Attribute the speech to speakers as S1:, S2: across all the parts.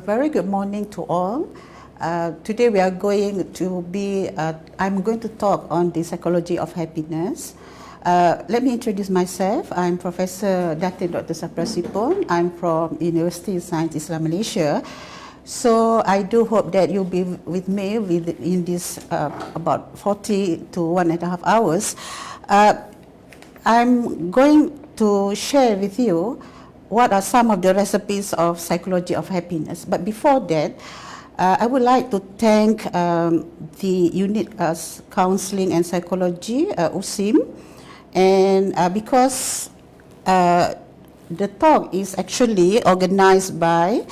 S1: Very good morning to all. Today we are going to I'm going to talk on the psychology of happiness. Let me introduce myself. I'm Professor Datin Dr. Saprasipun. I'm from University of Science Islam Malaysia. So I do hope that you'll be with me in this about 40 to 1.5 hours. I'm going to share with you what are some of the recipes of psychology of happiness. But before that, I would like to thank the Unit Counseling and Psychology, USIM, and because the talk is actually organized by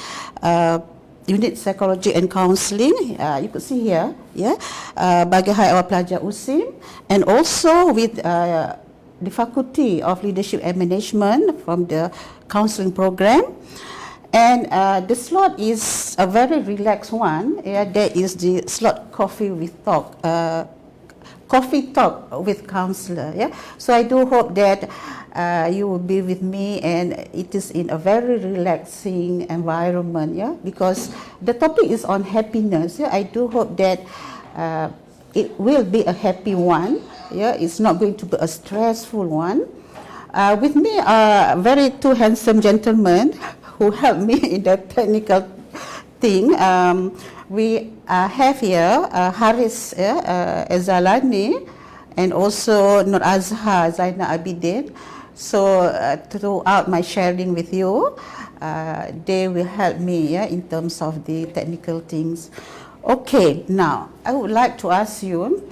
S1: Unit Psychology and Counseling, you could see here, bagi Hai Awal Pelajar USIM, and also with the Faculty of Leadership and Management from the counseling program. And the slot is a very relaxed one. There is the slot coffee talk with counselor. So I do hope that you will be with me, and it is in a very relaxing environment. Because the topic is on happiness. I do hope that it will be a happy one. It's not going to be a stressful one. With me are two handsome gentlemen who help me in the technical thing. We have here Haris Ezalani and also Nur Azhar Zainal Abidin. So throughout my sharing with you, they will help me in terms of the technical things. Okay, now I would like to ask you,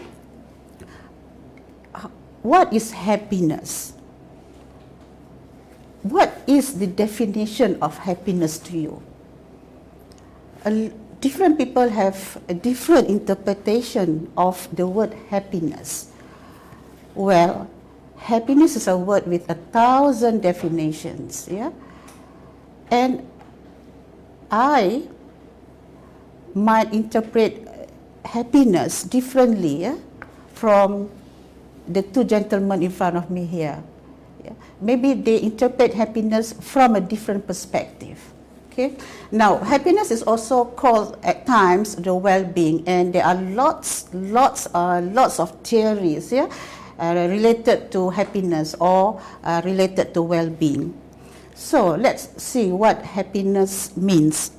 S1: what is happiness? What is the definition of happiness to you? Different people have a different interpretation of the word happiness. Well, happiness is a word with 1,000 definitions, and I might interpret happiness differently from the two gentlemen in front of me here. Maybe they interpret happiness from a different perspective. Okay. Now, happiness is also called at times the well-being, and there are lots of theories related to happiness or related to well-being. So let's see what happiness means.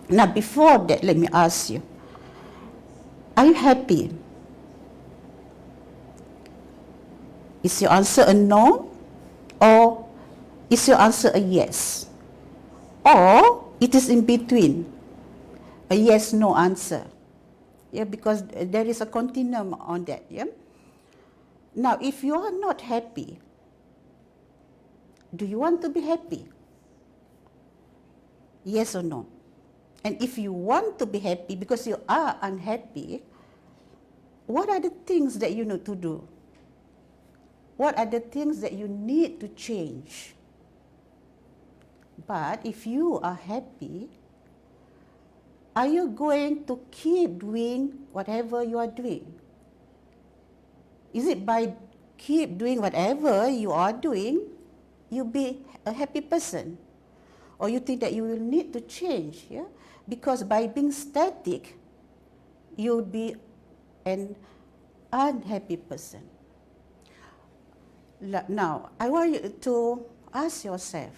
S1: Now, before that, let me ask you, are you happy? Is your answer a no, or is your answer a yes? Or it is in between, a yes-no answer. Because there is a continuum on that. Now, if you are not happy, do you want to be happy? Yes or no? And if you want to be happy because you are unhappy, what are the things that you need to do? What are the things that you need to change? But if you are happy, are you going to keep doing whatever you are doing? Is it by keep doing whatever you are doing, you'll be a happy person? Or you think that you will need to change? Because by being static, you'll be an unhappy person. Now, I want you to ask yourself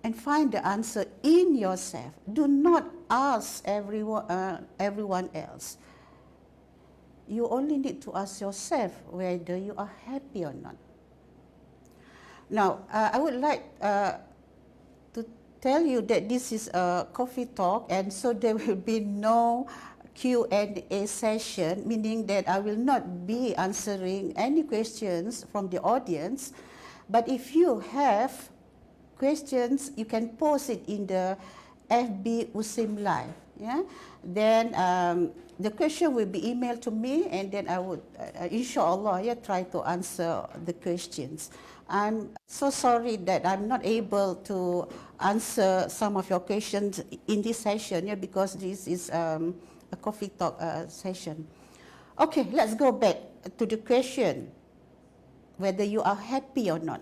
S1: and find the answer in yourself. Do not ask everyone else. You only need to ask yourself whether you are happy or not. Now, I would like to tell you that this is a coffee talk, and so there will be no Q&A session, meaning that I will not be answering any questions from the audience. But if you have questions, you can post it in the FB USIM Live. Then the question will be emailed to me, and then I would, inshallah, try to answer the questions. I'm so sorry that I'm not able to answer some of your questions in this session, because this is a coffee talk session. Okay, let's go back to the question, whether you are happy or not.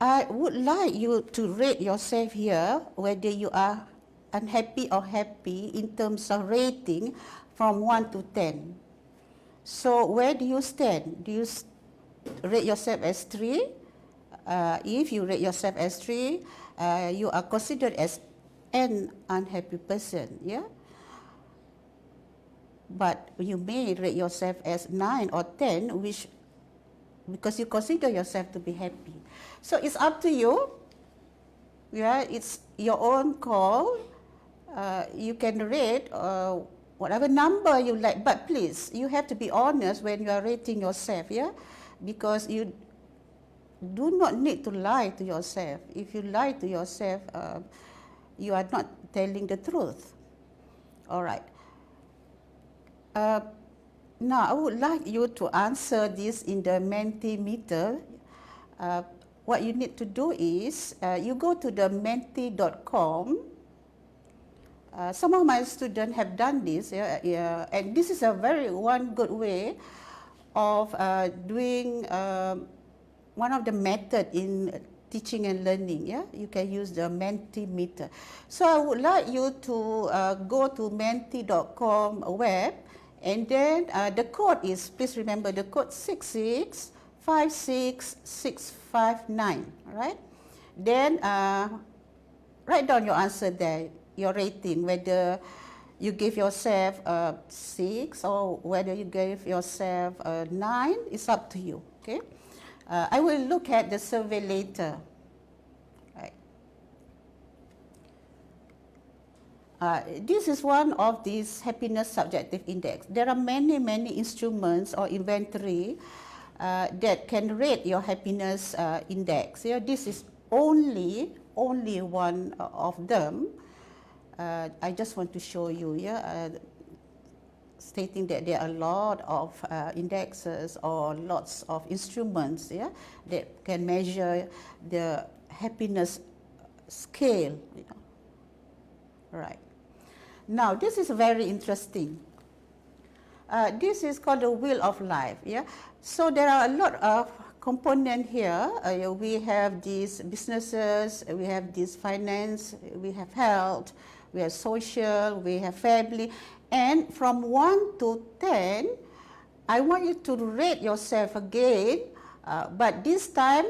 S1: I would like you to rate yourself here, whether you are unhappy or happy in terms of rating from 1 to 10. So where do you stand? Do you rate yourself as 3? If you rate yourself as 3, you are considered as an unhappy person, yeah? But you may rate yourself as 9 or 10, which because you consider yourself to be happy. So it's up to you. Yeah, it's your own call. You can rate whatever number you like, but please, you have to be honest when you are rating yourself, yeah? Because you do not need to lie to yourself. If you lie to yourself, you are not telling the truth. All right. Now, I would like you to answer this in the Mentimeter. What you need to do is, you go to the menti.com. Some of my students have done this, and this is a one good way of doing one of the method in teaching and learning. Yeah, you can use the Mentimeter. So I would like you to go to menti.com web, and then the code is, please remember the code 6656659. All right. Then write down your answer there, your rating, whether you give yourself a 6 or whether you gave yourself a 9. It's up to you. Okay. I will look at the survey later. Right. This is one of these happiness subjective index. There are many instruments or inventory that can rate your happiness index. Yeah, this is only one of them. I just want to show you, stating that there are a lot of indexes or lots of instruments, that can measure the happiness scale. Right. Now, this is very interesting. This is called the wheel of life. Yeah. So there are a lot of components here. We have these businesses, we have this finance, we have health, we have social, we have family. And from 1 to 10, I want you to rate yourself again, but this time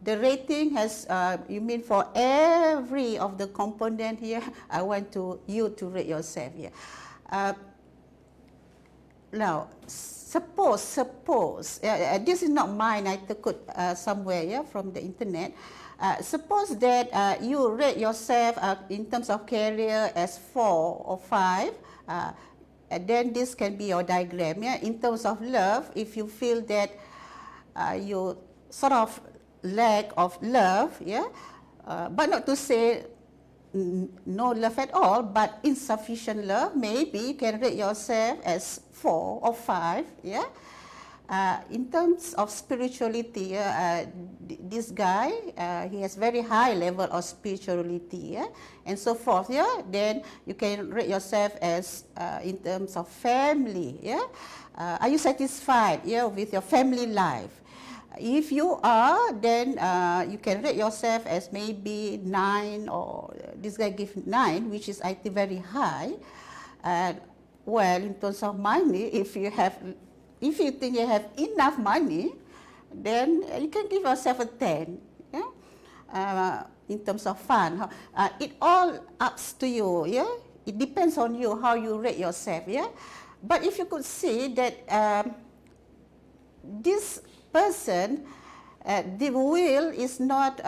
S1: the rating has, you mean for every of the component here, I want you to rate yourself here. Now, suppose, this is not mine, I took it somewhere from the internet. Suppose that you rate yourself in terms of career as 4 or 5. And then this can be your diagram. In terms of love, if you feel that you sort of lack of love, but not to say no love at all, but insufficient love, maybe you can rate yourself as 4 or 5. In terms of spirituality, this guy, he has very high level of spirituality, and so forth. Then you can rate yourself as in terms of family. Are you satisfied with your family life? If you are, then you can rate yourself as maybe 9, or this guy gives 9, which is I think very high. Well, in terms of money, if you think you have enough money, then you can give yourself a 10. In terms of fun, it all up to you. It depends on you how you rate yourself. But if you could see that this person, the wheel is not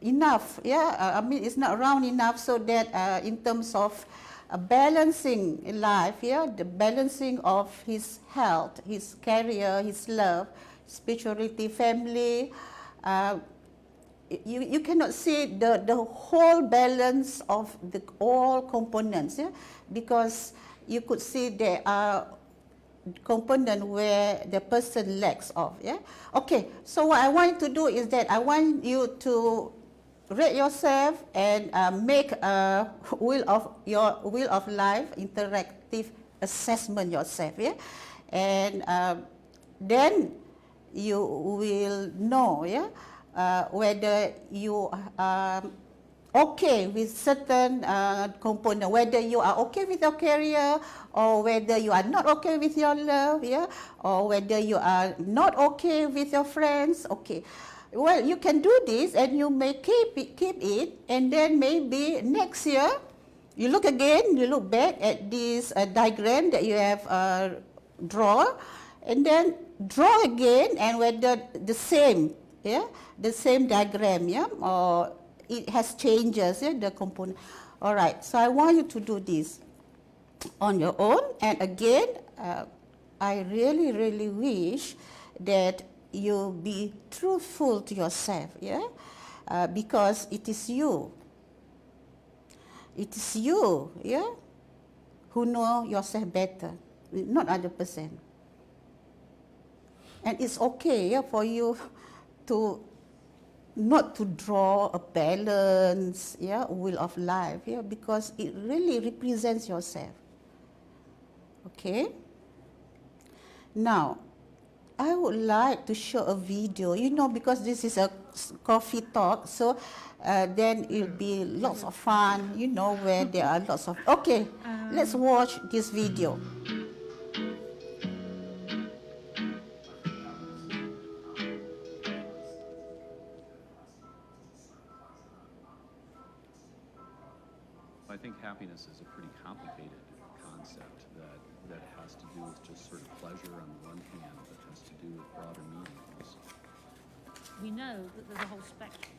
S1: enough. I mean, it's not round enough so that in terms of balancing life, the balancing of his health, his career, his love, spirituality, family, you cannot see the whole balance of all components, because you could see there are component where the person lacks of. Okay, so what I want to do is that I want you to rate yourself and make a wheel of life interactive assessment yourself. And then you will know whether you okay with certain component, whether you are okay with your career or whether you are not okay with your love, yeah, or whether you are not okay with your friends, okay. Well, you can do this and you may keep it, and then maybe next year you look again, you look back at this diagram that you have drawn, and then draw again, and whether the same, yeah, the same diagram, yeah, or it has changes, yeah, the component. All right, so I want you to do this on your own, and again, I really, really wish that you be truthful to yourself, yeah, because it is you. It is you, yeah, who know yourself better, not other person. And it's okay, yeah, for you to not to draw a balance, yeah, wheel of life, yeah, because it really represents yourself. Okay? Now, I would like to show a video, because this is a coffee talk, so then it'll be lots of fun, where there are lots of... Okay, let's watch this video.
S2: I think happiness is a pretty complicated concept that has to do with just sort of pleasure on the one hand, but has to do with broader meanings.
S3: We know that there's a whole spectrum.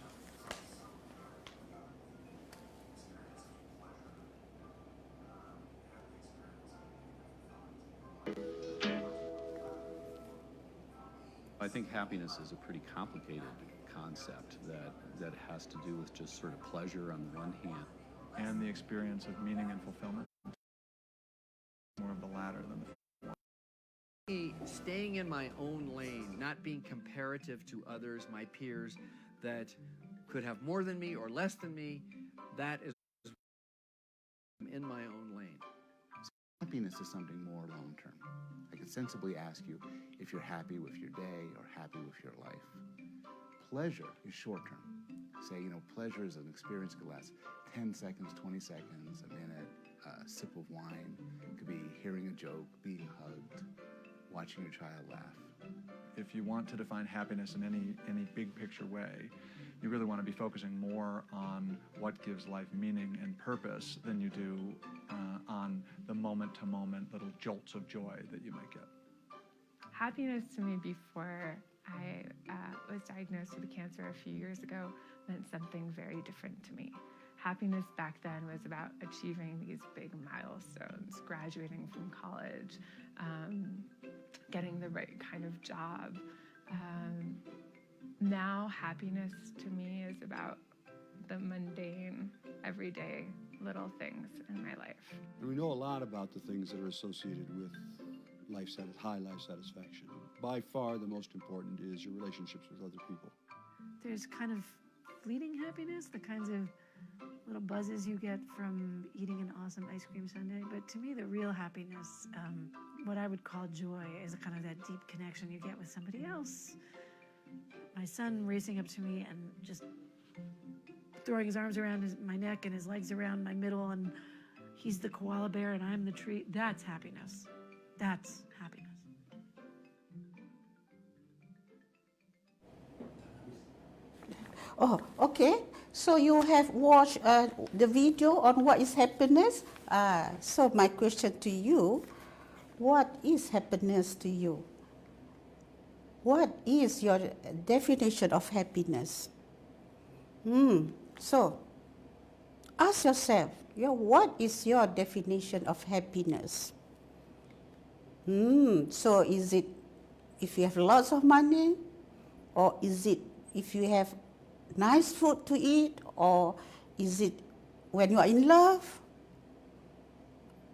S2: I think happiness is a pretty complicated concept that has to do with just sort of pleasure on the one hand.
S4: And the experience of meaning and fulfillment. More of the latter than the former.
S5: Staying in my own lane, not being comparative to others, my peers, that could have more than me or less than me, that is in my own lane.
S6: Happiness is something more long-term. I could sensibly ask you if you're happy with your day or happy with your life. Pleasure is short-term. Say, pleasure is an experience that could last 10 seconds, 20 seconds, a minute, a sip of wine. It could be hearing a joke, being hugged, watching your child laugh.
S4: If you want to define happiness in any big picture way, you really want to be focusing more on what gives life meaning and purpose than you do on the moment-to-moment little jolts of joy that you might get.
S7: Happiness to me before I was diagnosed with cancer a few years ago meant something very different to me. Happiness back then was about achieving these big milestones, graduating from college, getting the right kind of job. Now happiness to me is about the mundane, everyday little things in my life.
S8: And we know a lot about the things that are associated with high life satisfaction. By far the most important is your relationships with other people.
S9: There's kind of fleeting happiness, the kinds of little buzzes you get from eating an awesome ice cream sundae. But to me, the real happiness, what I would call joy, is kind of that deep connection you get with somebody else. My son racing up to me and just throwing his arms around my neck and his legs around my middle, and he's the koala bear and I'm the tree. That's happiness. That's happiness.
S1: Oh, okay. So you have watched the video on what is happiness. So my question to you, what is happiness to you? What is your definition of happiness? So ask yourself, what is your definition of happiness? So is it if you have lots of money, or is it if you have nice food to eat, or is it when you are in love,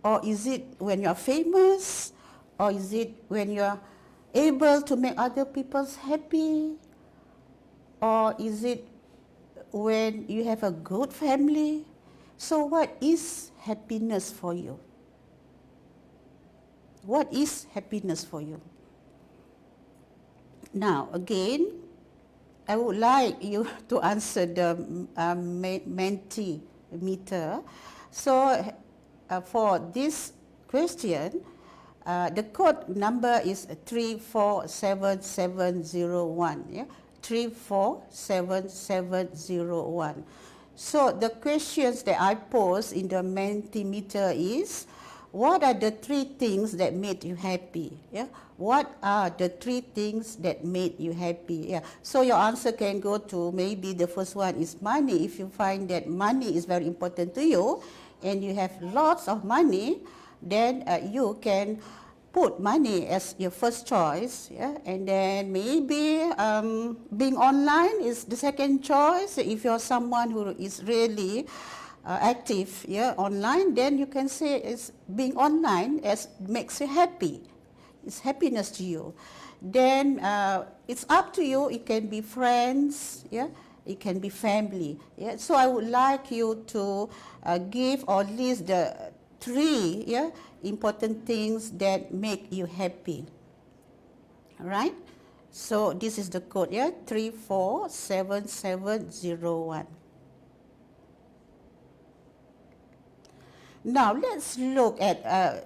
S1: or is it when you are famous, or is it when you are able to make other people happy, or is it when you have a good family? So what is happiness for you? What is happiness for you? Now again, I would like you to answer the Mentimeter. So for this question, the code number is 347701. Yeah, 347701. So the questions that I pose in the Mentimeter is, what are the 3 things that made you happy? Yeah. What are the 3 things that made you happy? Yeah. So your answer can go to, maybe the first one is money. If you find that money is very important to you and you have lots of money, then you can put money as your first choice. Yeah. And then maybe being online is the second choice. If you're someone who is really active, yeah, online, then you can say it's being online as makes you happy. It's happiness to you. Then it's up to you. It can be friends, yeah. It can be family. Yeah. So I would like you to give or list the 3, yeah, important things that make you happy. All right. So this is the code, yeah, 347701. Now let's look at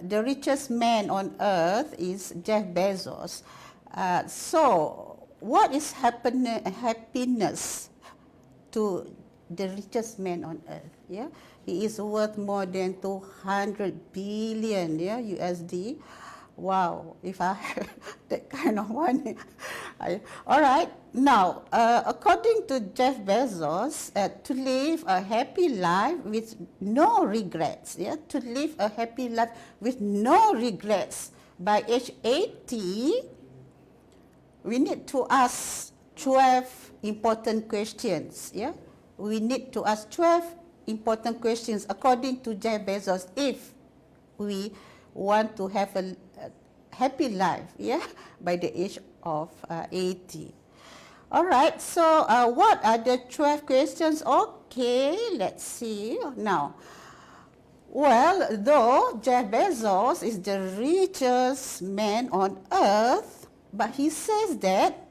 S1: the richest man on earth is Jeff Bezos. So what is happiness to the richest man on earth? Yeah, he is worth more than 200 billion, yeah, USD. Wow, if I have that kind of money. All right, now, according to Jeff Bezos, to live a happy life with no regrets, yeah, to live a happy life with no regrets, by age 80, we need to ask 12 important questions, yeah? We need to ask 12 important questions according to Jeff Bezos if we want to have a happy life, yeah, by the age of 80. All right, so what are the 12 questions? Okay, let's see now. Well, though Jeff Bezos is the richest man on earth, but he says that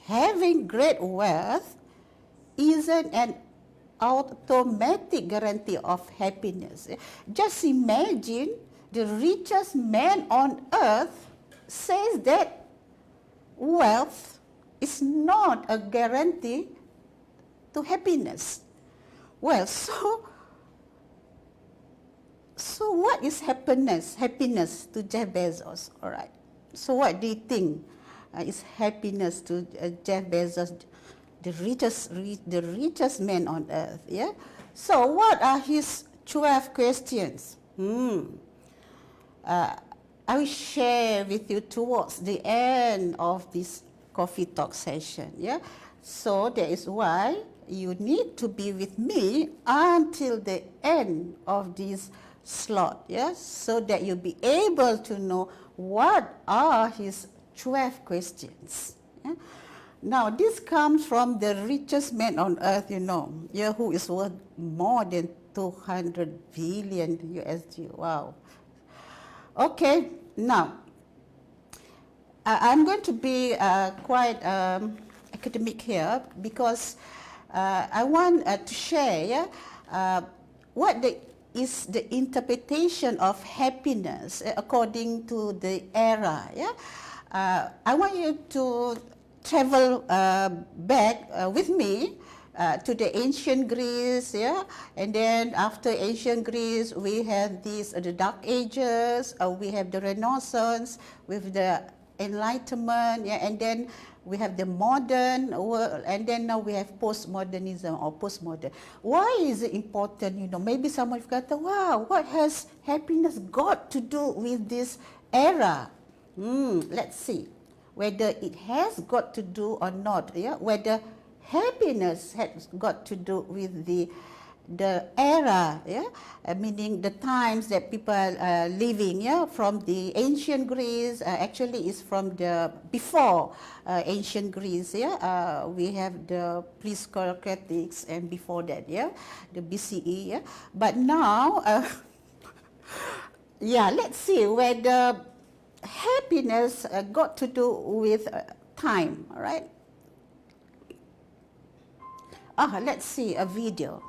S1: having great wealth isn't an automatic guarantee of happiness. Just imagine the richest man on earth says that wealth is not a guarantee to happiness. Well, so what is happiness? Happiness to Jeff Bezos, all right. So what do you think is happiness to Jeff Bezos, the richest man on earth? Yeah. So what are his 12 questions? I will share with you towards the end of this coffee talk session. Yeah. So that is why you need to be with me until the end of this slot. Yeah. So that you'll be able to know what are his 12 questions. Yeah? Now, this comes from the richest man on earth, you know, yeah, who is worth more than 200 billion USD. Wow. Okay, now, I'm going to be quite academic here because I want to share what is the interpretation of happiness according to the era. Yeah, I want you to travel back with me to the ancient Greece, yeah, and then after ancient Greece we have the Dark Ages, we have the Renaissance with the Enlightenment, yeah, and then we have the modern world, and then now we have postmodernism or postmodern. Why is it important? You know, maybe someone has got, wow, what has happiness got to do with this era? Let's see whether it has got to do or not. Yeah, whether happiness has got to do with the era, yeah, meaning the times that people are living, yeah, from the ancient Greece, actually is from the before ancient Greece, yeah, we have the pre-Socratics and before that, yeah, the BCE, yeah, but now, yeah, let's see whether happiness got to do with time, all right? Let's see a video.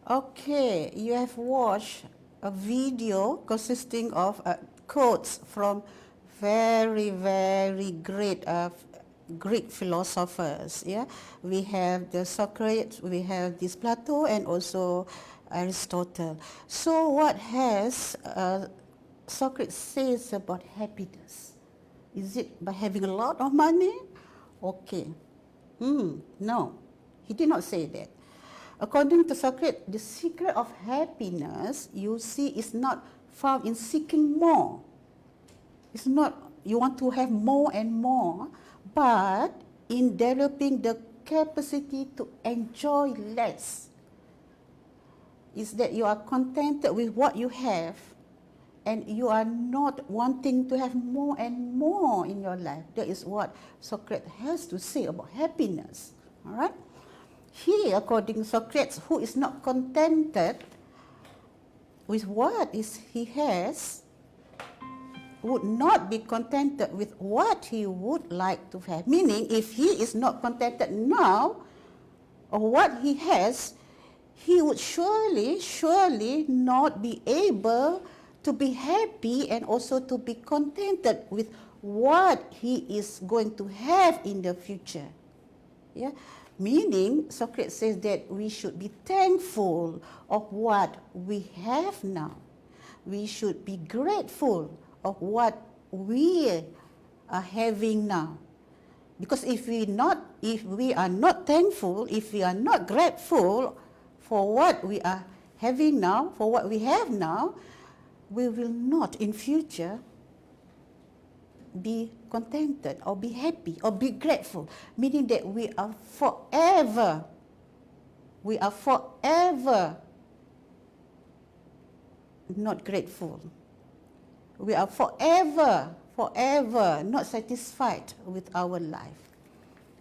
S1: Okay, you have watched a video consisting of quotes from very, very great Greek philosophers. Yeah, we have the Socrates, we have this Plato, and also Aristotle. So, what has Socrates says about happiness? Is it by having a lot of money? Okay. No, he did not say that. According to Socrates, the secret of happiness, you see, is not found in seeking more. It's not you want to have more and more, but in developing the capacity to enjoy less. Is that you are contented with what you have and you are not wanting to have more and more in your life. That is what Socrates has to say about happiness. All right? He, according to Socrates, who is not contented with what he has, would not be contented with what he would like to have. Meaning, if he is not contented now of what he has, he would surely not be able to be happy and also to be contented with what he is going to have in the future. Yeah? Meaning, Socrates says that we should be thankful of what we have now. We should be grateful of what we are having now. Because if we are not thankful, if we are not grateful for what we are having now, for what we have now, we will not in future be contented or be happy or be grateful, meaning that we are forever not grateful. We are forever not satisfied with our life.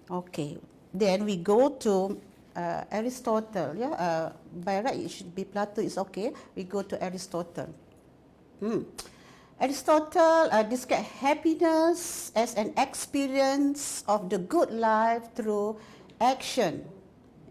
S1: Okay, then we go to Aristotle. Yeah, by right it should be Plato. It's okay. We go to Aristotle. Aristotle describes happiness as an experience of the good life through action.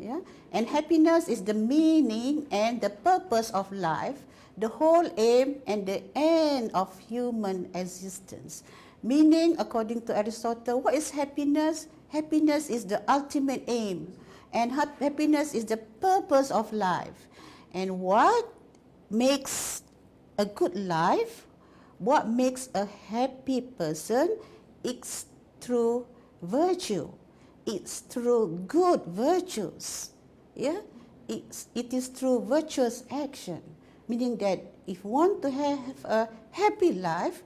S1: Yeah? And happiness is the meaning and the purpose of life, the whole aim and the end of human existence. Meaning, according to Aristotle, what is happiness? Happiness is the ultimate aim, and happiness is the purpose of life. And what makes a good life? What makes a happy person? It's through virtue. It's through good virtues. Yeah? It is through virtuous action. Meaning that if we want to have a happy life,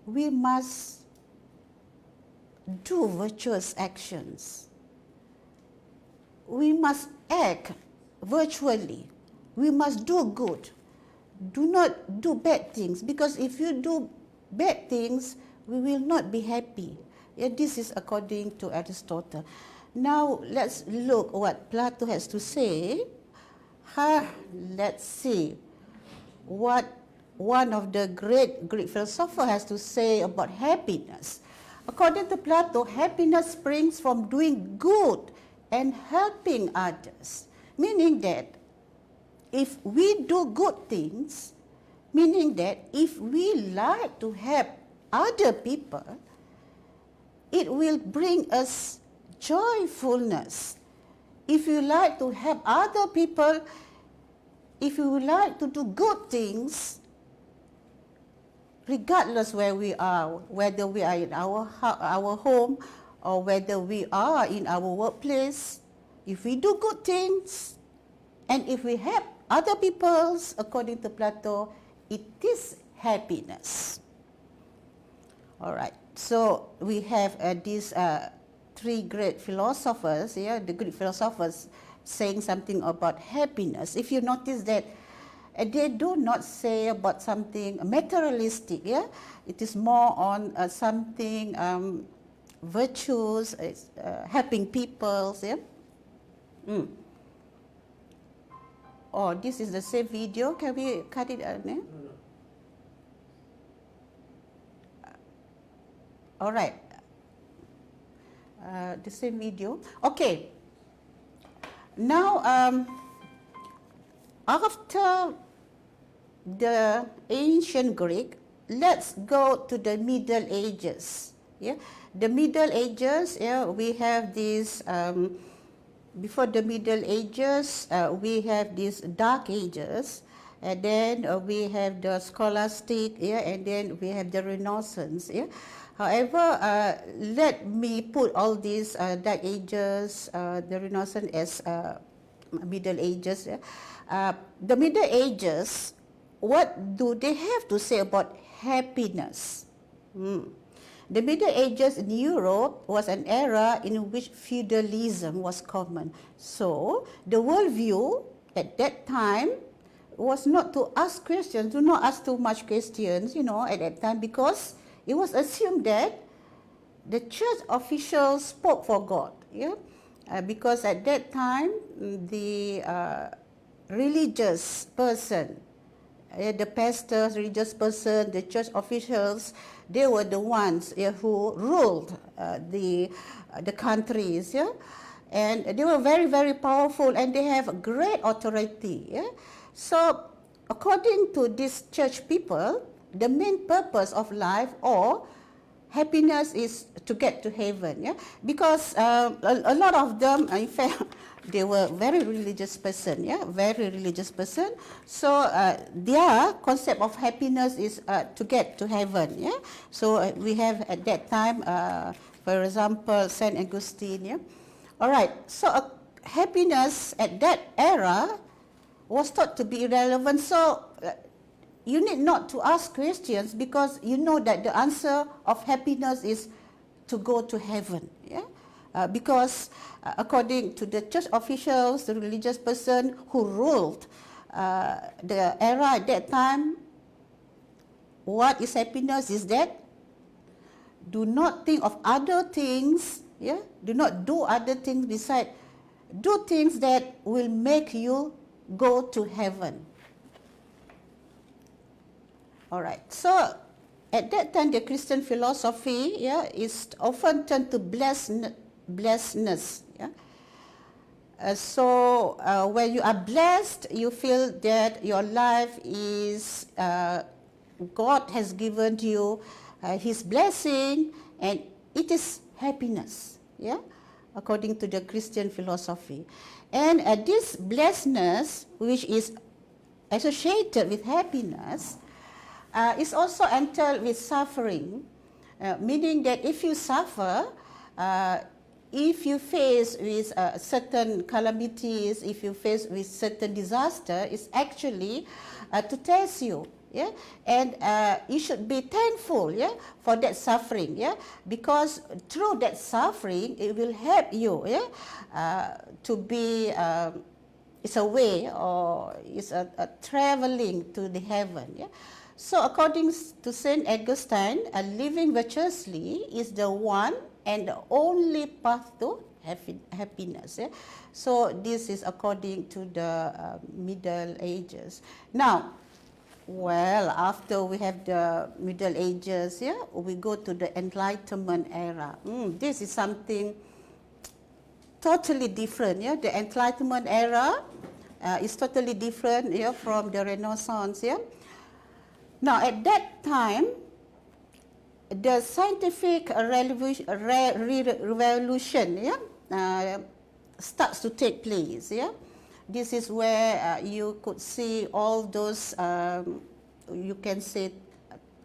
S1: we must do virtuous actions. We must act virtually. We must do good. Do not do bad things, because if you do bad things, we will not be happy. Yeah, this is according to Aristotle. Now let's look what Plato has to say. Let's see what one of the great Greek philosophers has to say about happiness. According to Plato, happiness springs from doing good and helping others. Meaning that if we do good things, meaning that if we like to help other people, it will bring us joyfulness. If you like to help other people, if you like to do good things, regardless where we are, whether we are in our home or whether we are in our workplace, if we do good things and if we help other people, according to Plato, it is happiness. All right. So we have these three great philosophers, yeah, the Greek philosophers saying something about happiness. If you notice that they do not say about something materialistic, yeah, it is more on something virtuous, helping people, yeah. Oh, this is the same video. Can we cut it out? No? All right. The same video. Okay. Now, after the ancient Greek, let's go to the Middle Ages. Yeah, the Middle Ages. Yeah, we have this. Before the Middle Ages, we have these Dark Ages, and then we have the Scholastic, yeah, and then we have the Renaissance. Yeah. However, let me put all these Dark Ages, the Renaissance as Middle Ages. Yeah. The Middle Ages, what do they have to say about happiness? The Middle Ages in Europe was an era in which feudalism was common. So the worldview at that time was not to ask questions, do not ask too much questions, at that time, because it was assumed that the church officials spoke for God, because at that time, the religious person, the pastors, religious person, the church officials, they were the ones who ruled the countries, and they were very, very powerful, and they have great authority. So, according to these church people, the main purpose of life or happiness is to get to heaven, because a lot of them, in fact, they were very religious person, very religious person. So their concept of happiness is to get to heaven, So we have at that time, for example, Saint Augustine, All right. So happiness at that era was thought to be irrelevant. So you need not to ask questions because you know that the answer of happiness is to go to heaven. Because according to the church officials, the religious person who ruled the era at that time, what is happiness is that do not think of other things, do not do other things besides do things that will make you go to heaven. All right. So at that time, the Christian philosophy, is often turned to blessedness. So when you are blessed, you feel that your life is God has given you His blessing, and it is happiness. According to the Christian philosophy, and this blessedness, which is associated with happiness, is also entailed with suffering, meaning that if you suffer, if you face with certain calamities, if you face with certain disaster, it's actually to test you, and you should be thankful, for that suffering, because through that suffering, it will help you, to be. It's a way, or it's a traveling to the heaven. So according to Saint Augustine, living virtuously is the one and the only path to happiness. So this is according to the Middle Ages. Now, well, after we have the Middle Ages, we go to the Enlightenment era. This is something totally different. The Enlightenment era is totally different from the Renaissance. Now, at that time, the scientific revolution starts to take place. This is where you could see all those, you can say,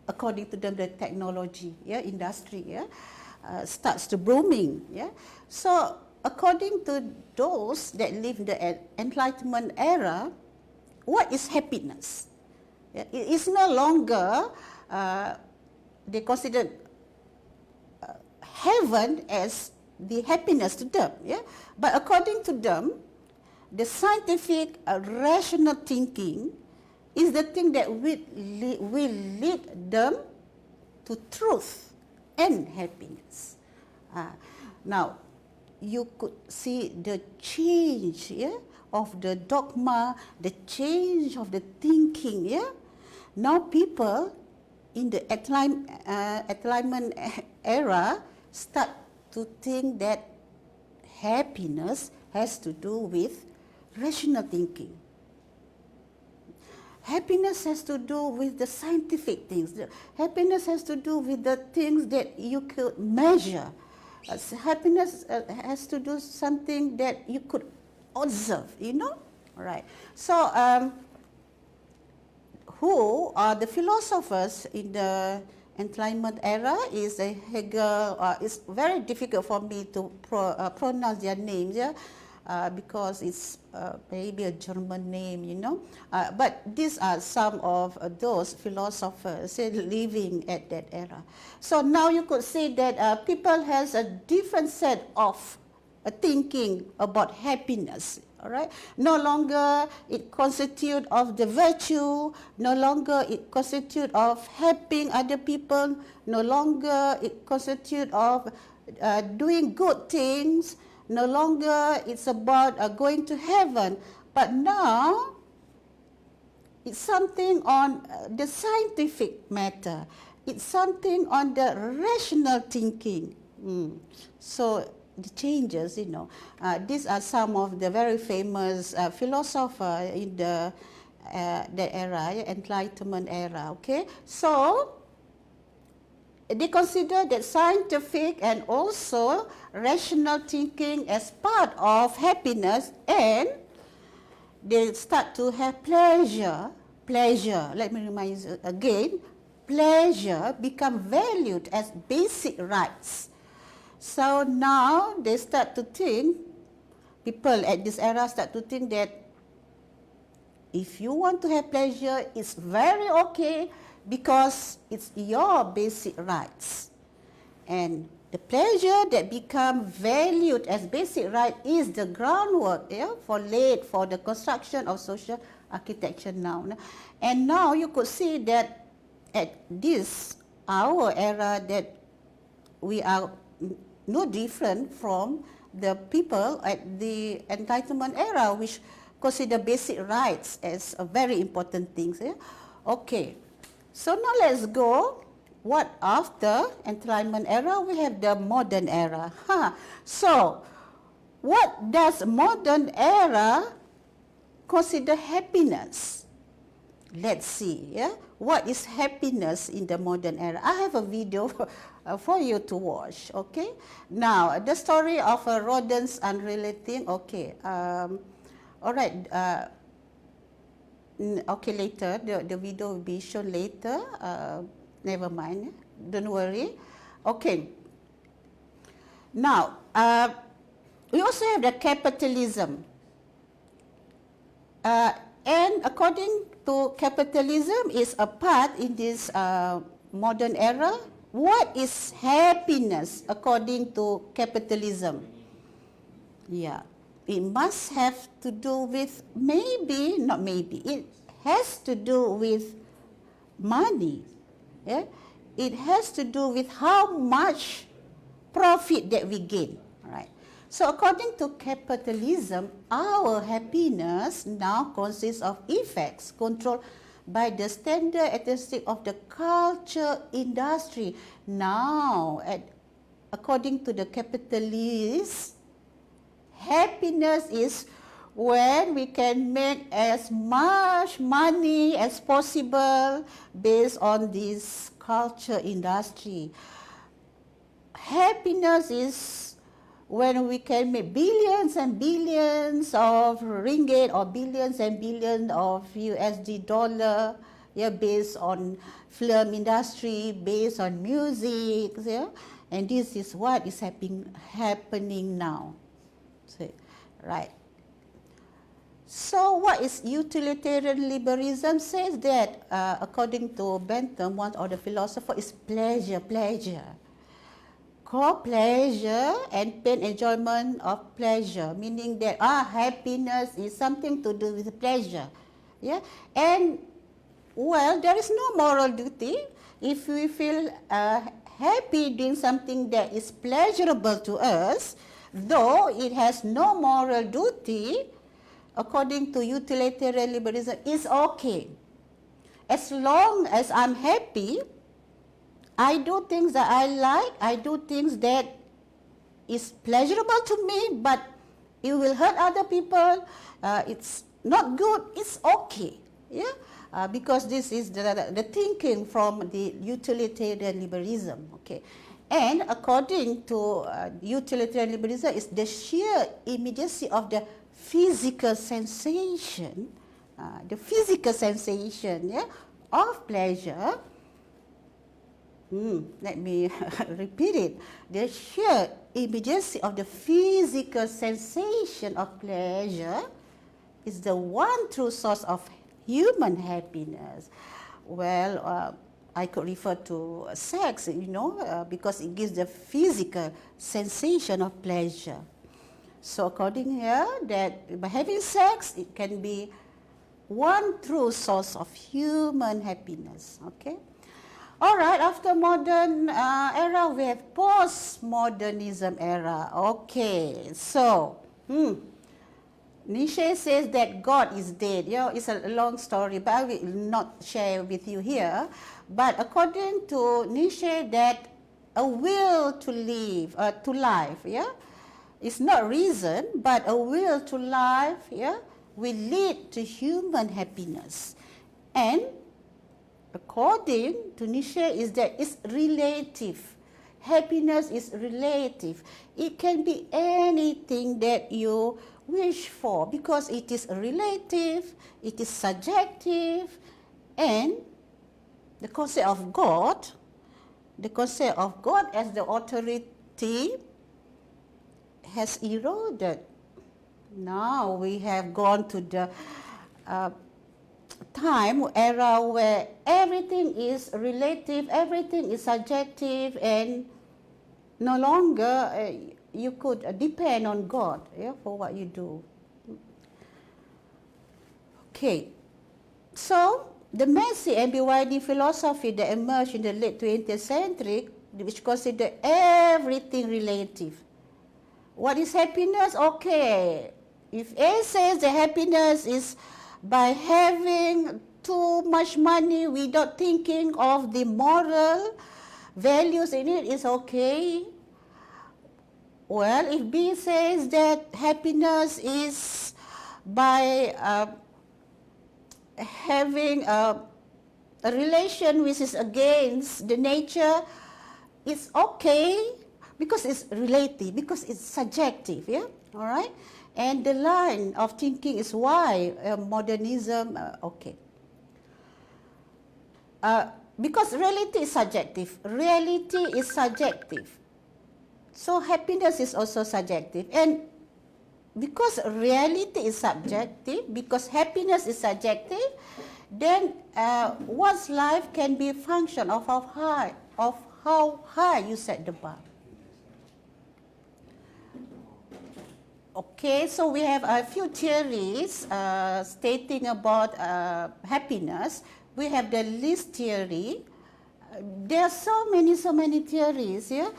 S1: according to them, the technology industry starts to booming. So according to those that live in the Enlightenment era, what is happiness? It is no longer, they consider heaven as the happiness to them. But according to them, the scientific rational thinking is the thing that will lead them to truth and happiness. Now, you could see the change of the dogma, the change of the thinking. Now people in the Enlightenment era start to think that happiness has to do with rational thinking. Happiness has to do with the scientific things. Happiness has to do with the things that you could measure. Happiness has to do something that you could observe, All right. So, who are the philosophers in the Enlightenment era is Hegel. It's very difficult for me to pronounce their names, because it's maybe a German name, But these are some of those philosophers living at that era. So now you could say that people has a different set of thinking about happiness. all right? No longer it constitute of the virtue, no longer it constitute of helping other people, no longer it constitute of doing good things, no longer it's about going to heaven, but now it's something on the scientific matter. It's something on the rational thinking. So the changes, these are some of the very famous philosophers in the era, Enlightenment era. Okay, so they consider that scientific and also rational thinking as part of happiness, and they start to have pleasure. Pleasure, let me remind you again, pleasure become valued as basic rights. So now they start to think, people at this era start to think that if you want to have pleasure, it's very okay because it's your basic rights. And the pleasure that become valued as basic right is the groundwork for the construction of social architecture now. And now you could see that at this, our era, that we are no different from the people at the Enlightenment era, which consider basic rights as a very important thing. Okay, so now let's go. What after Enlightenment era? We have the modern era. So, what does modern era consider happiness? Let's see. What is happiness in the modern era? I have a video for you to watch. Okay. Now, the story of rodents unrelating. Okay. All right. Okay, later the video will be shown later. Never mind. Don't worry. Okay. Now, we also have the capitalism. And according to capitalism is a part in this modern era. What is happiness according to capitalism? Yeah, it must have to do with it has to do with money. Yeah? It has to do with how much profit that we gain. Right? So according to capitalism, our happiness now consists of effects controlled by the standard aesthetic of the culture industry. Now, according to the capitalists, happiness is when we can make as much money as possible based on this culture industry. Happiness is when we can make billions and billions of ringgit or billions and billions of USD dollar, based on film industry, based on music, and this is what is happening now. Right. So what is utilitarian liberalism? Says that according to Bentham, one of the philosophers, is pleasure. Core pleasure and pain enjoyment of pleasure, meaning that happiness is something to do with pleasure. And well, there is no moral duty. If we feel happy doing something that is pleasurable to us, though it has no moral duty, according to utilitarian liberalism, is okay. As long as I'm happy, I do things that I like, I do things that is pleasurable to me, but it will hurt other people, it's not good, it's okay. Because this is the thinking from the utilitarian liberalism. Okay. And according to utilitarian liberalism, is the sheer immediacy of the physical sensation, of pleasure. Let me repeat it. The sheer immediacy of the physical sensation of pleasure is the one true source of human happiness. Well, I could refer to sex, because it gives the physical sensation of pleasure. So according here, that by having sex, it can be one true source of human happiness. Okay. All right. After modern era, we have postmodernism era. Okay. So, Nietzsche says that God is dead. You know, it's a long story, but I will not share with you here. But according to Nietzsche, that a will to live, to life, yeah, it's not reason, but a will to life, yeah, will lead to human happiness. And according to Nietzsche, is that it's relative. Happiness is relative. It can be anything that you wish for because it is relative, it is subjective, and the concept of God as the authority has eroded. Now we have gone to the era where everything is relative, everything is subjective, and no longer you could depend on God, yeah, for what you do. Okay, so the messy and BYD philosophy that emerged in the late 20th century, which considered everything relative. What is happiness? Okay, if A says that happiness is by having too much money without thinking of the moral values in it, is okay. Well, if B says that happiness is by having a relation which is against the nature, it's okay because it's relative, because it's subjective, yeah, all right? And the line of thinking is why modernism, okay. Because reality is subjective. Reality is subjective. So happiness is also subjective. And because reality is subjective, because happiness is subjective, then one's life can be a function of how high you set the bar. Okay, so we have a few theories stating about happiness. We have the list theory. There are so many theories, yeah,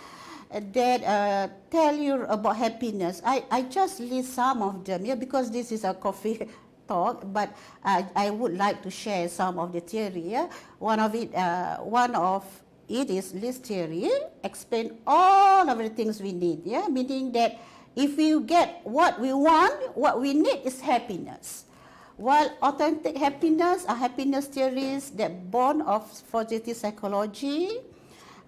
S1: that tell you about happiness. I just list some of them, yeah, because this is a coffee talk, but I would like to share some of the theory. Yeah? One of it is list theory. Explain all of the things we need. Yeah, meaning that if we get what we want, what we need is happiness. While authentic happiness are happiness theories that born of positive psychology,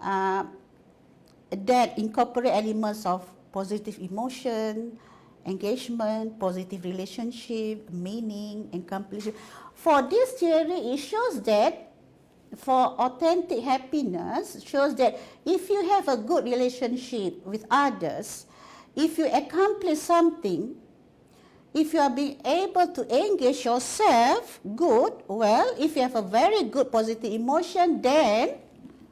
S1: that incorporate elements of positive emotion, engagement, positive relationship, meaning, accomplishment. For this theory, it shows that for authentic happiness, shows that if you have a good relationship with others, if you accomplish something, if you are being able to engage yourself good, well, if you have a very good positive emotion, then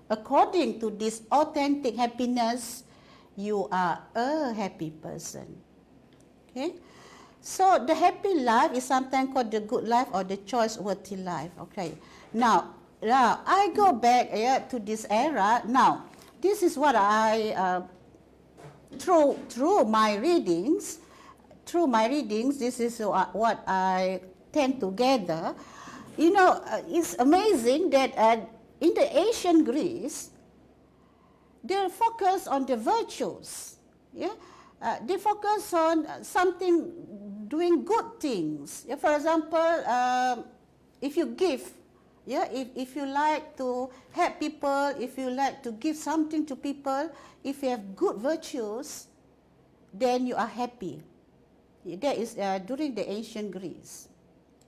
S1: according to this authentic happiness, you are a happy person. Okay? So the happy life is sometimes called the good life or the choice-worthy life. Okay. Now I go back to this era. Now, this is what I through my readings, this is what I tend to gather. You know, it's amazing that in the ancient Greece, they focus on the virtues. Yeah, they focus on something, doing good things. Yeah? For example, if you give, yeah, if you like to help people, if you like to give something to people, if you have good virtues, then you are happy. That is during the ancient Greece.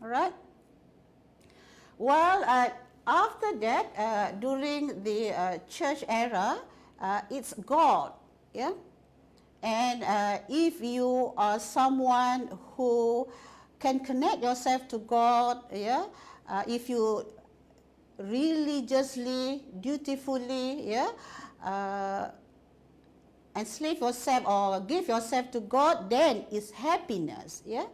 S1: All right? Well, after that, during the church era, it's God. Yeah? And if you are someone who can connect yourself to God, yeah, if you religiously, dutifully, yeah, enslave yourself or give yourself to God, then it's happiness. Yeah,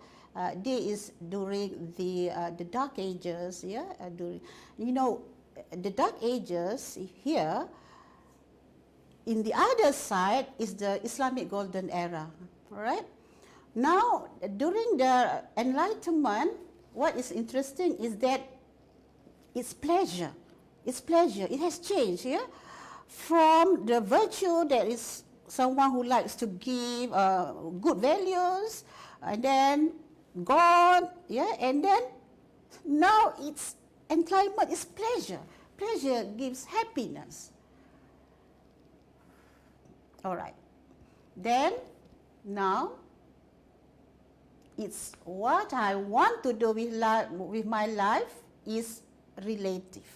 S1: this is during the Dark Ages. Yeah, the Dark Ages here. In the other side is the Islamic Golden Era. All right. Now, during the Enlightenment, what is interesting is that it's pleasure. It's pleasure. It has changed. Yeah, from the virtue that is someone who likes to give good values, and then God, yeah, and then now it's enlightenment is pleasure. Pleasure gives happiness. All right. Then, now, it's what I want to do with my life is relative.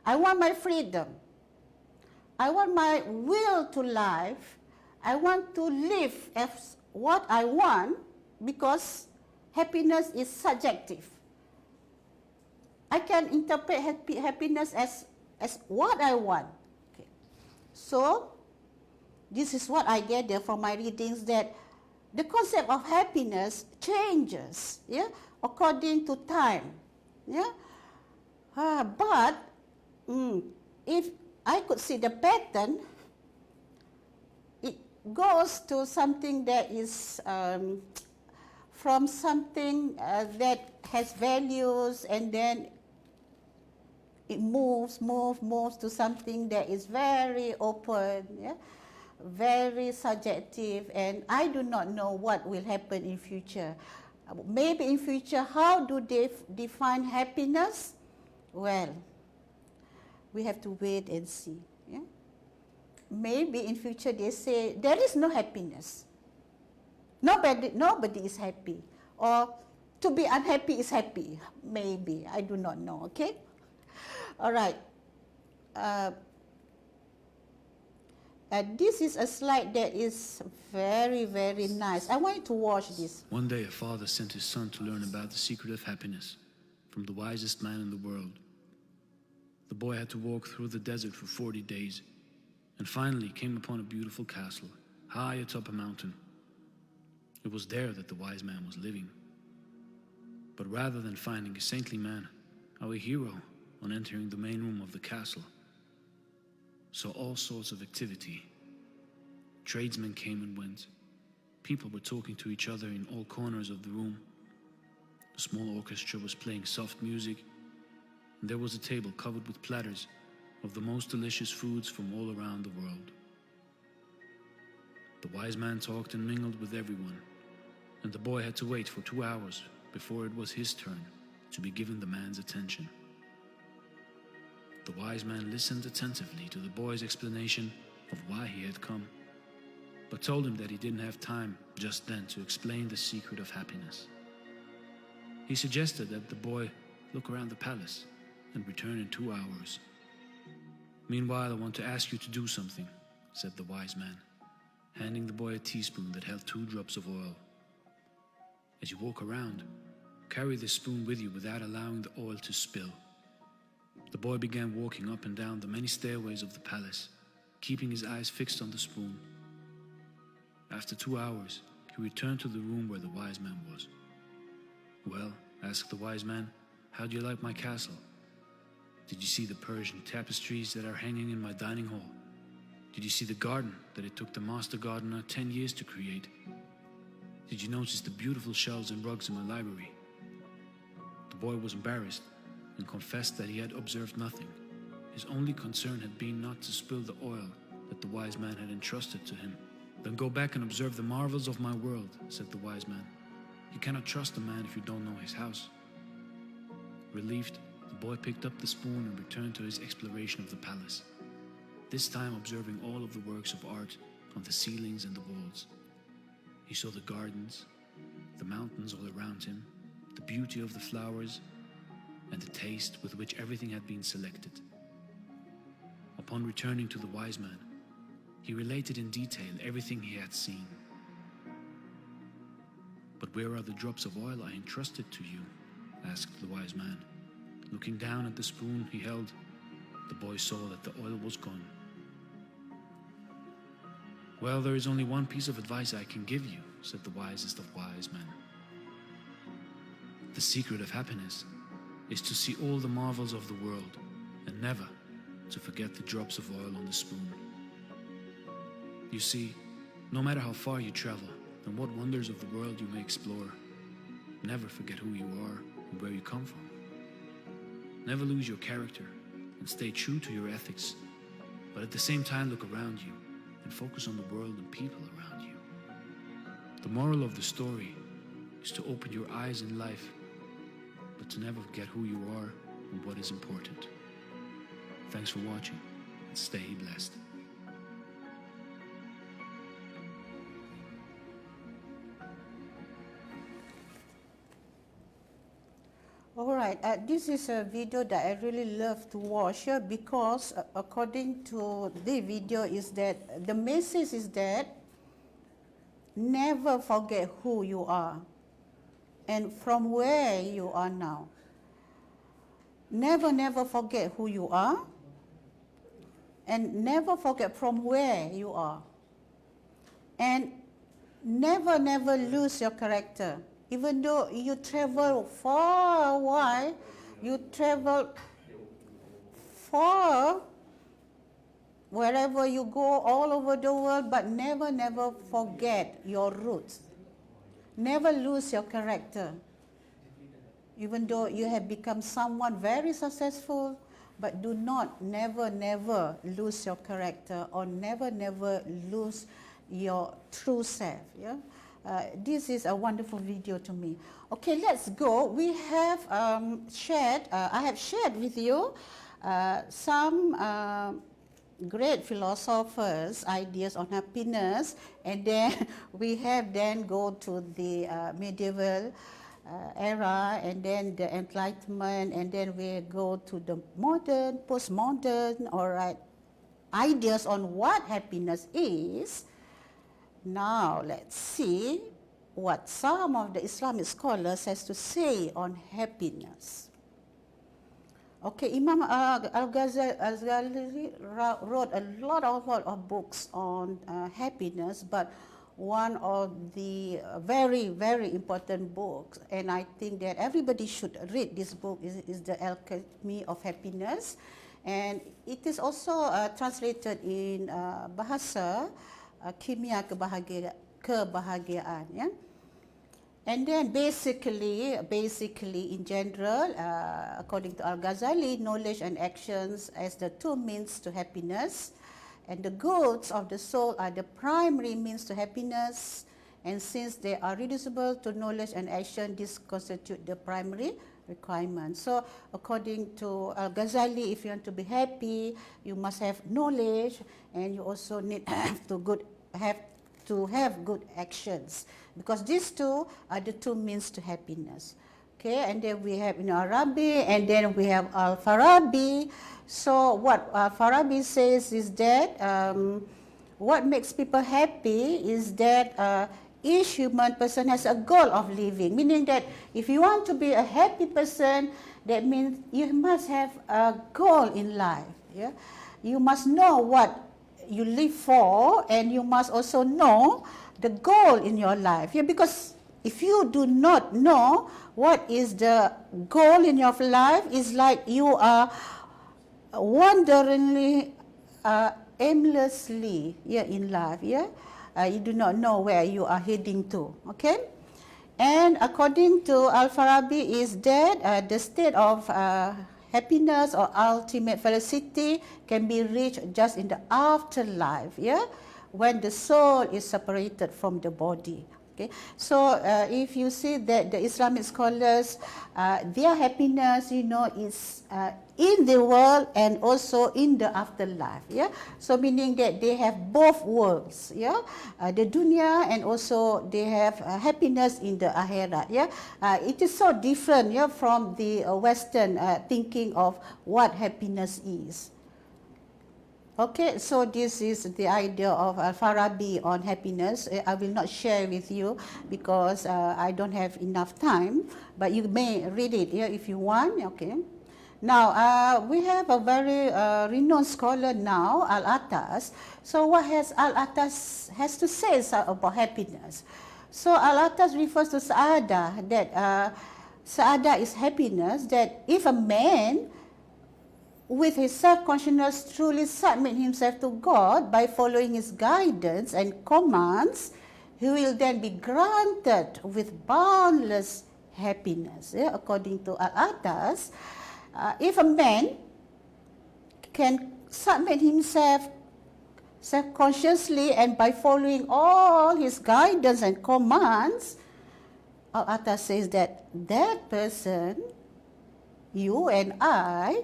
S1: I want my freedom. I want my will to live. I want to live as what I want because happiness is subjective. I can interpret happiness as what I want. Okay. So, this is what I gather from my readings, that the concept of happiness changes, yeah, according to time. Yeah? But if I could see the pattern, it goes to something that is from something that has values, and then it moves to something that is very open, yeah? Very subjective, and I do not know what will happen in future. Maybe in future, how do they define happiness? Well, we have to wait and see. Yeah? Maybe in future they say there is no happiness. Nobody is happy, or to be unhappy is happy. Maybe, I do not know. Okay, all right. This is a slide that is very, very nice. I want you to watch this.
S10: One day a father sent his son to learn about the secret of happiness from the wisest man in the world. The boy had to walk through the desert for 40 days and finally came upon a beautiful castle high atop a mountain. It was there that the wise man was living. But rather than finding a saintly man, our hero, on entering the main room of the castle, saw all sorts of activity. Tradesmen came and went. People were talking to each other in all corners of the room. A small orchestra was playing soft music, and there was a table covered with platters of the most delicious foods from all around the world. The wise man talked and mingled with everyone, and the boy had to wait for 2 hours before it was his turn to be given the man's attention. The wise man listened attentively to the boy's explanation of why he had come, but told him that he didn't have time just then to explain the secret of happiness. He suggested that the boy look around the palace and return in 2 hours. Meanwhile, I want to ask you to do something, said the wise man, handing the boy a teaspoon that held 2 drops of oil. As you walk around, carry this spoon with you without allowing the oil to spill. The boy began walking up and down the many stairways of the palace, keeping his eyes fixed on the spoon. After 2 hours, he returned to the room where the wise man was. "Well," asked the wise man, "how do you like my castle? Did you see the Persian tapestries that are hanging in my dining hall? Did you see the garden that it took the master gardener 10 years to create? Did you notice the beautiful shelves and rugs in my library?" The boy was embarrassed and confessed that he had observed nothing. His only concern had been not to spill the oil that the wise man had entrusted to him. "Then go back and observe the marvels of my world," said the wise man. "You cannot trust a man if you don't know his house." Relieved, the boy picked up the spoon and returned to his exploration of the palace, this time observing all of the works of art on the ceilings and the walls. He saw the gardens, the mountains all around him, the beauty of the flowers, and the taste with which everything had been selected. Upon returning to the wise man, he related in detail everything he had seen. "But where are the drops of oil I entrusted to you?" asked the wise man. Looking down at the spoon he held, the boy saw that the oil was gone. Well, there is only one piece of advice I can give you, said the wisest of wise men. The secret of happiness is to see all the marvels of the world and never to forget the drops of oil on the spoon. You see, no matter how far you travel and what wonders of the world you may explore, never forget who you are and where you come from. Never lose your character and stay true to your ethics, but at the same time look around you and focus on the world and people around you. The moral of the story is to open your eyes in life, but to never forget who you are and what is important. Thanks for watching, and stay blessed.
S1: All right, this is a video that I really love to watch because according to the video is that the message is that never forget who you are and from where you are now. Never forget who you are and never forget from where you are. And never lose your character. Even though you travel far away, you travel far wherever you go all over the world, but never forget your roots. Never lose your character. Even though you have become someone very successful, but do not never lose your character or never lose your true self. Yeah? This is a wonderful video to me. Okay, let's go. We have I have shared with you some great philosophers' ideas on happiness, and then we have then go to the medieval era, and then the Enlightenment, and then we go to the modern, postmodern, all right, ideas on what happiness is. Now let's see what some of the Islamic scholars has to say on happiness. Okay, Imam Al-Ghazali wrote a lot of books on happiness, but one of the very important books, and I think that everybody should read this book, is The Alchemy of Happiness, and it is also translated in Bahasa Kimia Kebahagiaan. Yeah? And then basically in general, according to Al-Ghazali, knowledge and actions as the two means to happiness, and the goods of the soul are the primary means to happiness, and since they are reducible to knowledge and action, this constitute the primary requirement. So according to Al-Ghazali, if you want to be happy, you must have knowledge, and you also need to have good actions, because these two are the two means to happiness. Okay, and then we have Ibn Arabi, and then we have Al-Farabi. So what Al-Farabi says is that what makes people happy is that each human person has a goal of living, meaning that if you want to be a happy person, that means you must have a goal in life. Yeah? You must know what you live for, and you must also know the goal in your life. Yeah? Because if you do not know what is the goal in your life, it's like you are wanderingly, aimlessly in life. Yeah? You do not know where you are heading to. Okay? And according to Al-Farabi is that the state of happiness or ultimate felicity can be reached just in the afterlife, yeah, when the soul is separated from the body. Okay, so if you see that the Islamic scholars, their happiness, is in the world and also in the afterlife. Yeah, so meaning that they have both worlds. Yeah, the dunya, and also they have happiness in the akhirat. Yeah, it is so different. Yeah, from the Western thinking of what happiness is. Okay, so this is the idea of Al-Farabi on happiness. I will not share with you because I don't have enough time, but you may read it if you want. Okay. Now, we have a very renowned scholar now, Al-Attas. So what has Al-Attas has to say about happiness? So Al-Attas refers to Sa'ada, that Sa'ada is happiness, that if a man with his self-consciousness truly submit himself to God by following his guidance and commands, he will then be granted with boundless happiness. Yeah? According to Al-Attas, if a man can submit himself self-consciously and by following all his guidance and commands, Al-Attas says that that person, you and I,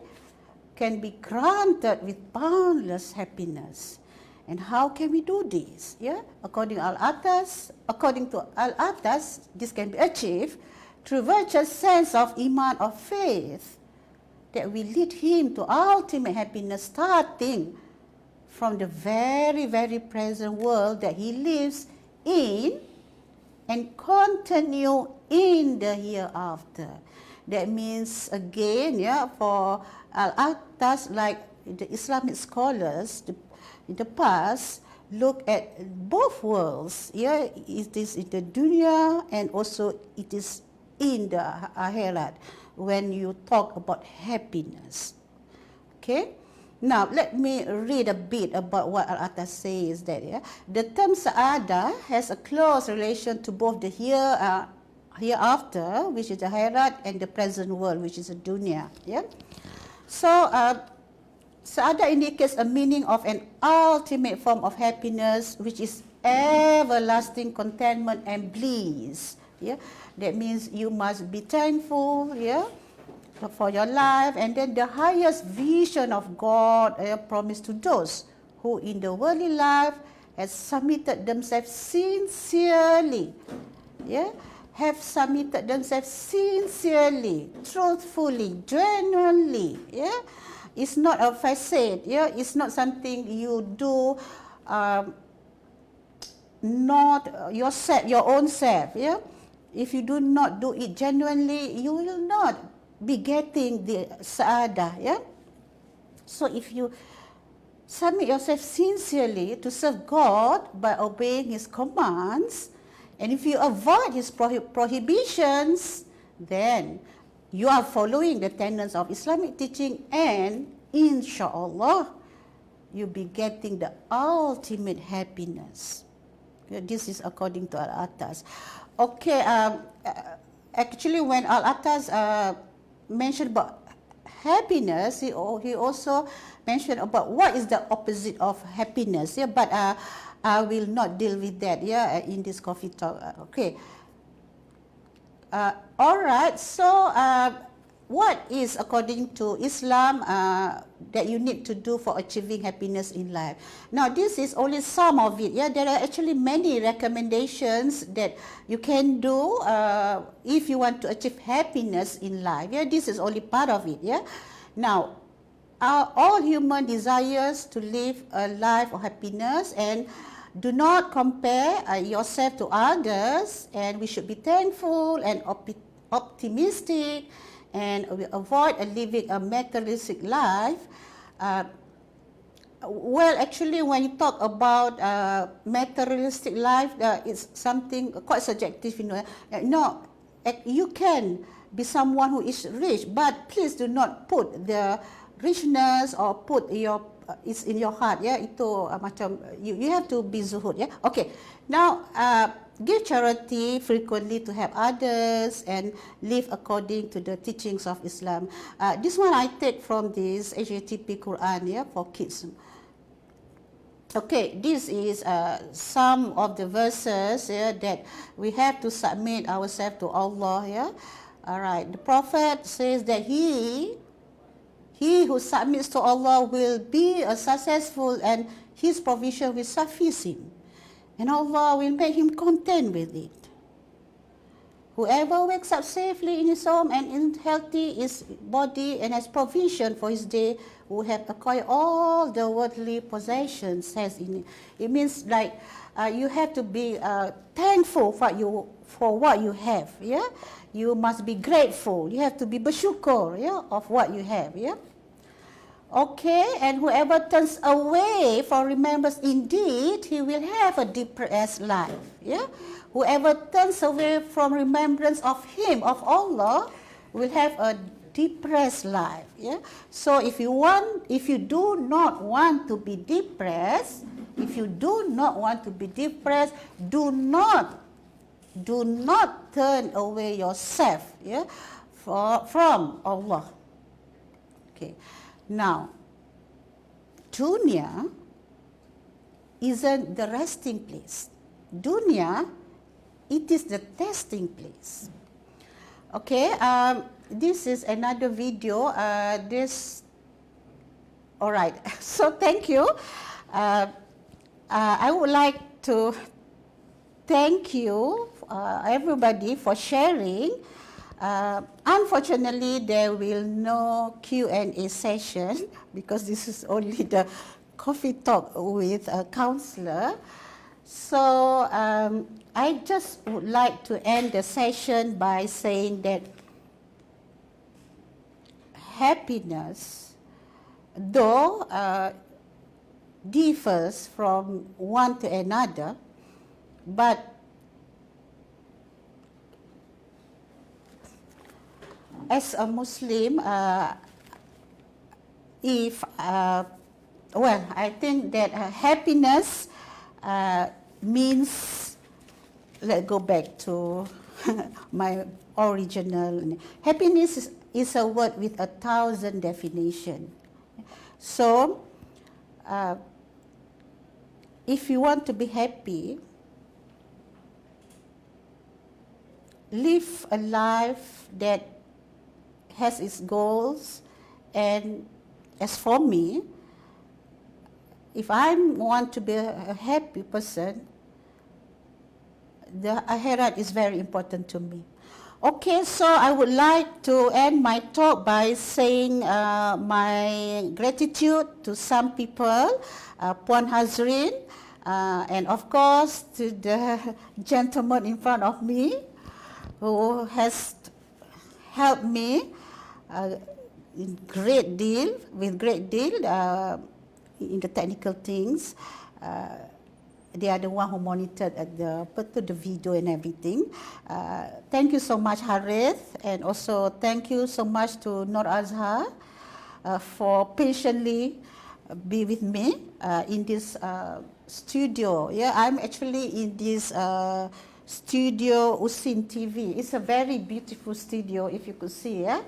S1: can be granted with boundless happiness. And how can we do this? Yeah? According to Al-Attas, this can be achieved through virtuous sense of iman, of faith, that will lead him to ultimate happiness, starting from the very, very present world that he lives in and continue in the hereafter. That means, again, yeah, for Al-Attas, like the Islamic scholars in the past, look at both worlds. Yeah, it is in the dunya and also it is in the akhirat when you talk about happiness. Okay? Now, let me read a bit about what Al-Attas says that, yeah, the term Sa'ada has a close relation to both the hereafter, which is the akhirat, and the present world, which is the dunya. Yeah? So, Sa'ada indicates a meaning of an ultimate form of happiness, which is everlasting contentment and bliss. Yeah? That means you must be thankful, yeah, for your life, and then the highest vision of God promised to those who in the worldly life has submitted themselves sincerely, yeah, have submitted themselves sincerely, truthfully, genuinely, yeah. It's not a facade, yeah. It's not something you do, not yourself, your own self, yeah. If you do not do it genuinely, you will not be getting the Sa'ada, yeah. So if you submit yourself sincerely to serve God by obeying His commands, and if you avoid His prohibitions, then you are following the tenets of Islamic teaching, and inshallah, you'll be getting the ultimate happiness. This is according to Al-Attas. Okay, actually when Al-Attas mentioned about happiness, he also mentioned about what is the opposite of happiness. Yeah, but I will not deal with that. Yeah, in this coffee talk. Okay. All right. So, what is according to Islam that you need to do for achieving happiness in life? Now, this is only some of it. Yeah, there are actually many recommendations that you can do if you want to achieve happiness in life. Yeah, this is only part of it. Yeah. Now, all human desires to live a life of happiness, and do not compare yourself to others, and we should be thankful and optimistic, and we avoid living a materialistic life. Well, actually, when you talk about materialistic life, it's something quite subjective, you know. No, you can be someone who is rich, but please do not put the richness or put your it's in your heart, yeah. Itu macam you have to be zuhud, yeah. Okay. Now, give charity frequently to help others and live according to the teachings of Islam. This one I take from this HATP Quran, yeah, for kids. Okay, this is some of the verses, yeah, that we have to submit ourselves to Allah, yeah. All right. The Prophet says that he who submits to Allah will be successful, and his provision will suffice him, and Allah will make him content with it. Whoever wakes up safely in his home and in healthy his body and has provision for his day will have acquired all the worldly possessions has in it. It means like you have to be thankful for what you have. Yeah, you must be grateful. You have to be bersyukur, yeah, of what you have. Yeah. Okay, and whoever turns away from remembrance, indeed, he will have a depressed life. Yeah, whoever turns away from remembrance of Him, of Allah, will have a depressed life. Yeah. So if you do not want to be depressed, do not turn away yourself, yeah, from Allah. Okay. Now, dunya isn't the resting place. Dunya, it is the testing place. Okay, this is another video. All right. So thank you. I would like to thank you, everybody, for sharing. Unfortunately, there will no Q&A session because this is only the coffee talk with a counselor. So I just would like to end the session by saying that happiness, though differs from one to another, but as a Muslim, I think that happiness means, let's go back to my original. Happiness is a word with 1,000 definitions. So, if you want to be happy, live a life that has its goals. And as for me, if I want to be a happy person, the akhirat is very important to me. Okay, so I would like to end my talk by saying my gratitude to some people, Puan Hazrin, and of course to the gentleman in front of me who has helped me with great deal in the technical things. They are the one who monitored the video and everything. Thank you so much, Harith, and also thank you so much to Nur Azhar for patiently be with me in this studio. Yeah, I'm actually in this studio Usin TV. It's a very beautiful studio, if you could see. Yeah,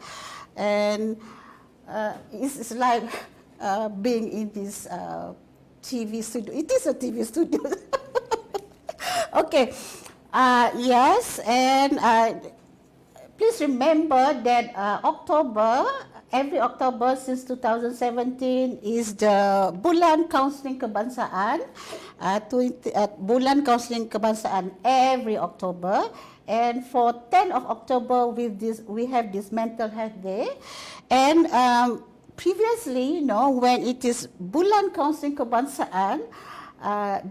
S1: and it's like being in this TV studio. It is a TV studio. Okay. Yes, and please remember that every October since 2017 is the Bulan Counseling Kebangsaan. Bulan Counseling Kebangsaan every October. And for 10th of October, we have this Mental Health Day. And previously, when it is Bulan Counseling Kebangsaan,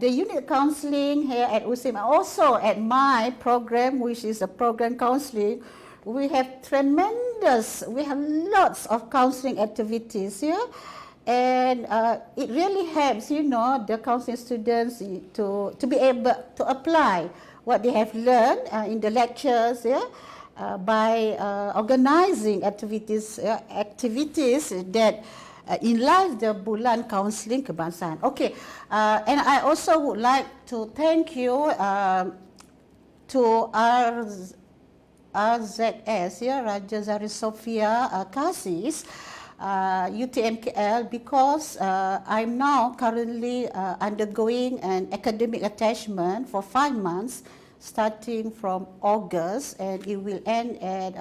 S1: the unit counseling here at USIM, also at my program, which is a program counseling, we have lots of counseling activities here. And it really helps, the counseling students to be able to apply what they have learned in the lectures, by organizing activities that enlarge the Bulan Counseling Kebangsaan. Okay, and I also would like to thank you to RZS, Raja Zahri Sophia Kasis, UTMKL, because I'm now currently undergoing an academic attachment for 5 months, starting from August, and it will end at